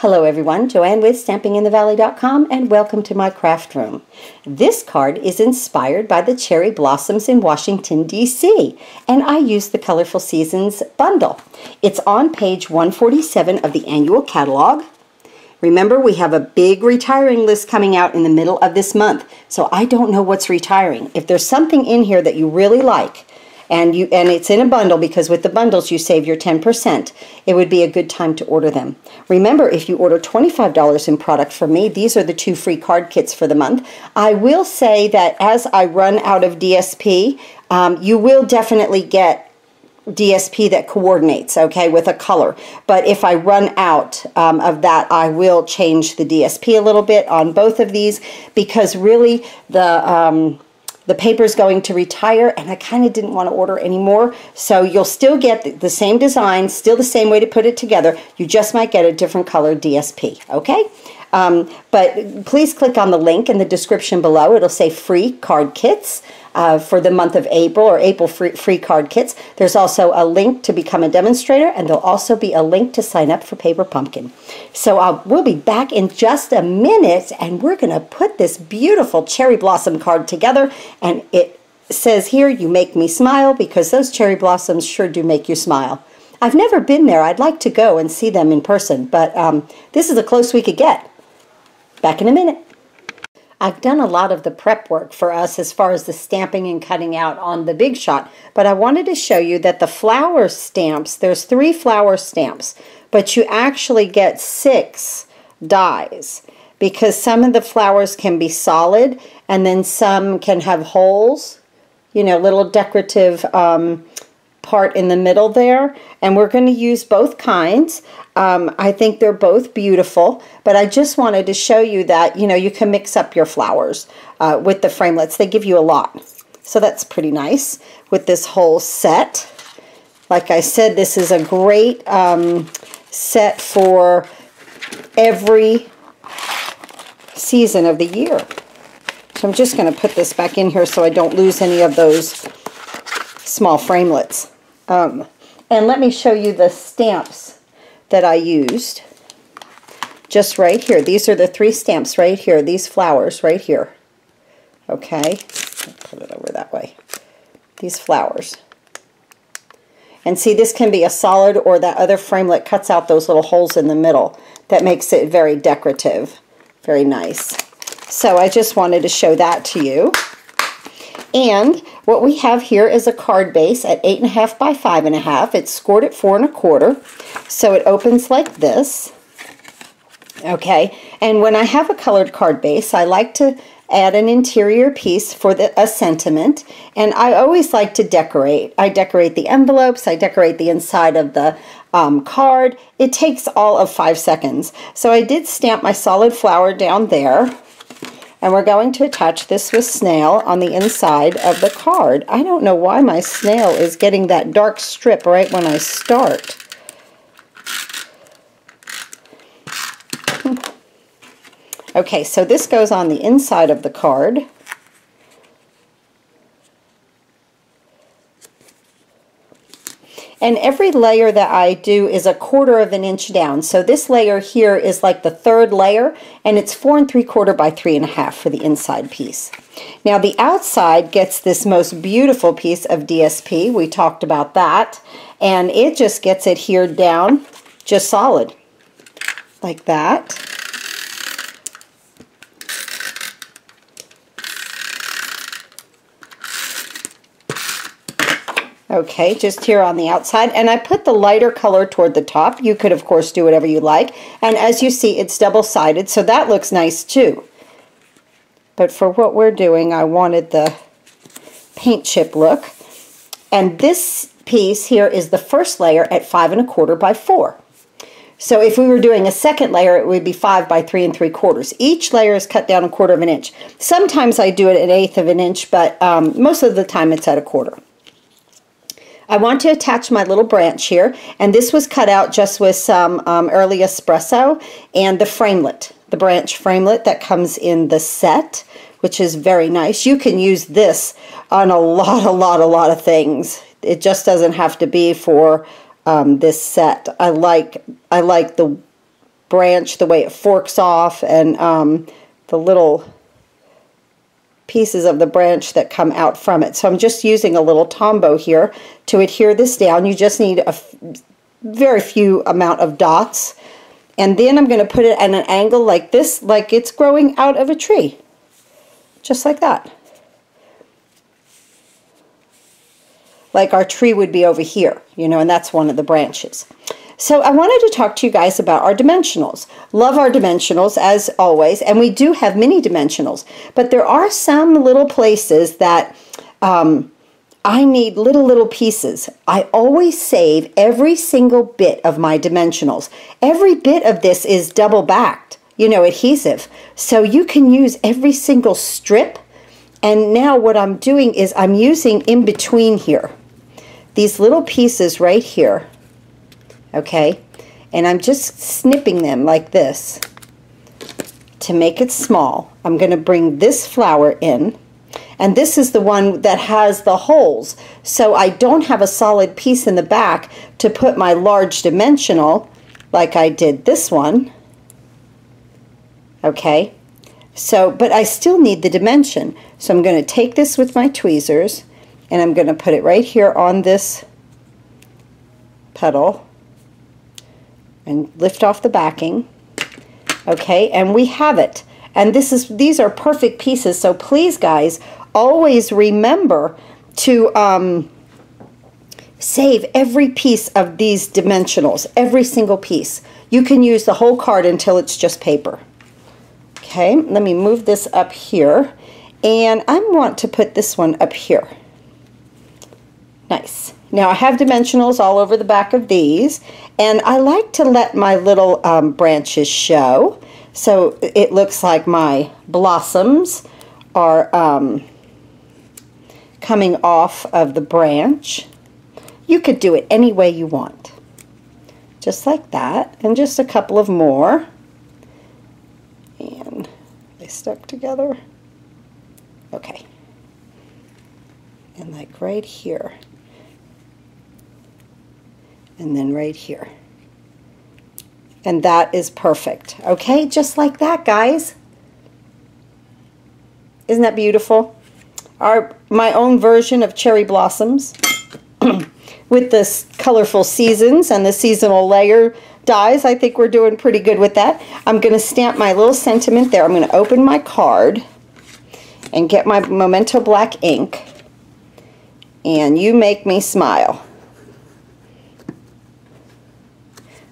Hello everyone, Joanne with StampingInTheValley.com and welcome to my craft room. This card is inspired by the cherry blossoms in Washington, D.C. and I used the Colorful Seasons bundle. It's on page 147 of the annual catalog. Remember, we have a big retiring list coming out in the middle of this month, so I don't know what's retiring. If there's something in here that you really like, and it's in a bundle, because with the bundles you save your 10%, it would be a good time to order them. Remember, if you order $25 in product from me, these are the 2 free card kits for the month. I will say that as I run out of DSP, you will definitely get DSP that coordinates, okay, with a color. But if I run out of that, I will change the DSP a little bit on both of these, because really the paper is going to retire and I kind of didn't want to order anymore. So you'll still get the same design, still the same way to put it together. You just might get a different color DSP, okay? But please click on the link in the description below. It'll say free card kits for the month of April, or April free card kits. There's also a link to become a demonstrator, and there'll also be a link to sign up for Paper Pumpkin. So we'll be back in just a minute, and we're going to put this beautiful cherry blossom card together. And it says here, "You make me smile," because those cherry blossoms sure do make you smile. I've never been there. I'd like to go and see them in person, but this is the close we could get. Back in a minute. I've done a lot of the prep work for us as far as the stamping and cutting out on the Big Shot, but I wanted to show you that the flower stamps, there's 3 flower stamps, but you actually get 6 dies, because some of the flowers can be solid and then some can have holes, you know, little decorative part in the middle there, and we're going to use both kinds. I think they're both beautiful, but I just wanted to show you that, you know, you can mix up your flowers with the framelits. They give you a lot, so that's pretty nice with this whole set. Like I said, this is a great set for every season of the year. So I'm just going to put this back in here so I don't lose any of those small framelits. And let me show you the stamps that I used just right here. These are the 3 stamps right here, these flowers right here. Okay, put it over that way. These flowers. And see, this can be a solid, or that other framelit cuts out those little holes in the middle. That makes it very decorative, very nice. So I just wanted to show that to you. And what we have here is a card base at 8.5 by 5.5. It's scored at 4 1/4. So it opens like this. Okay, and when I have a colored card base, I like to add an interior piece for a sentiment. And I always like to decorate. I decorate the envelopes, I decorate the inside of the card. It takes all of 5 seconds. So I did stamp my solid flower down there. And we're going to attach this with snail on the inside of the card. I don't know why my snail is getting that dark strip right when I start. Okay, so this goes on the inside of the card. And every layer that I do is 1/4 of an inch down. So this layer here is like the 3rd layer, and it's 4 3/4 by 3.5 for the inside piece. Now the outside gets this most beautiful piece of DSP. We talked about that. And it just gets adhered down just solid, like that. Okay, just here on the outside, and I put the lighter color toward the top. You could, of course, do whatever you like, and as you see, it's double-sided, so that looks nice too. But for what we're doing, I wanted the paint chip look, and this piece here is the first layer at 5 1/4 by 4. So if we were doing a second layer, it would be 5 by 3 3/4. Each layer is cut down 1/4 of an inch. Sometimes I do it at 1/8 of an inch, but most of the time it's at 1/4. I want to attach my little branch here, and this was cut out just with some early espresso and the framelit, the branch framelit that comes in the set, which is very nice. You can use this on a lot of things. It just doesn't have to be for this set. I like the branch, the way it forks off, and the little pieces of the branch that come out from it. So I'm just using a little Tombow here to adhere this down. You just need a very few amount of dots. And then I'm going to put it at an angle like this, like it's growing out of a tree. Just like that. Like our tree would be over here, you know, and that's one of the branches. So I wanted to talk to you guys about our dimensionals. Love our dimensionals as always, and we do have mini dimensionals, but there are some little places that I need little pieces. I always save every single bit of my dimensionals. Every bit of this is double backed, you know, adhesive. So you can use every single strip. And now what I'm doing is I'm using in between here, these little pieces right here. Okay, and I'm just snipping them like this to make it small. I'm going to bring this flower in, and this is the one that has the holes, so I don't have a solid piece in the back to put my large dimensional like I did this one. Okay, so but I still need the dimension, so I'm going to take this with my tweezers and I'm going to put it right here on this petal and lift off the backing. Okay, and we have it. And these are perfect pieces, so please guys, always remember to save every piece of these dimensionals, every single piece. You can use the whole card until it's just paper. Okay, let me move this up here, and I want to put this one up here. Nice. Now I have dimensionals all over the back of these, and I like to let my little branches show, so it looks like my blossoms are coming off of the branch. You could do it any way you want, just like that, and just a couple of more, and they stuck together. Okay, and like right here. And then right here. And that is perfect. Okay, just like that, guys. Isn't that beautiful? My own version of cherry blossoms with the colorful seasons and the seasonal layer dies. I think we're doing pretty good with that. I'm going to stamp my little sentiment there. I'm going to open my card and get my Memento black ink. And you make me smile.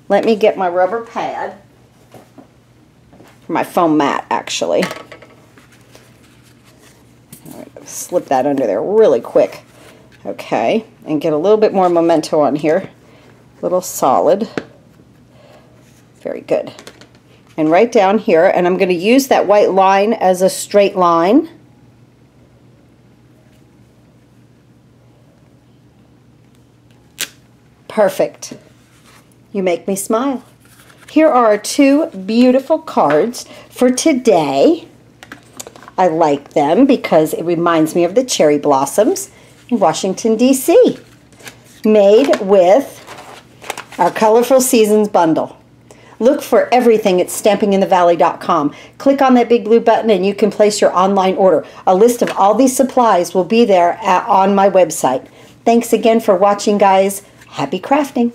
Let me get my rubber pad, my foam mat actually. Slip that under there really quick. Okay, and get a little bit more Memento on here. A little solid. Very good. And right down here, and I'm going to use that white line as a straight line. Perfect. You make me smile. Here are our two beautiful cards for today. I like them because it reminds me of the cherry blossoms in Washington, D.C. Made with our Colorful Seasons bundle. Look for everything at stampinginthevalley.com. Click on that big blue button and you can place your online order. A list of all these supplies will be there on my website. Thanks again for watching, guys. Happy crafting.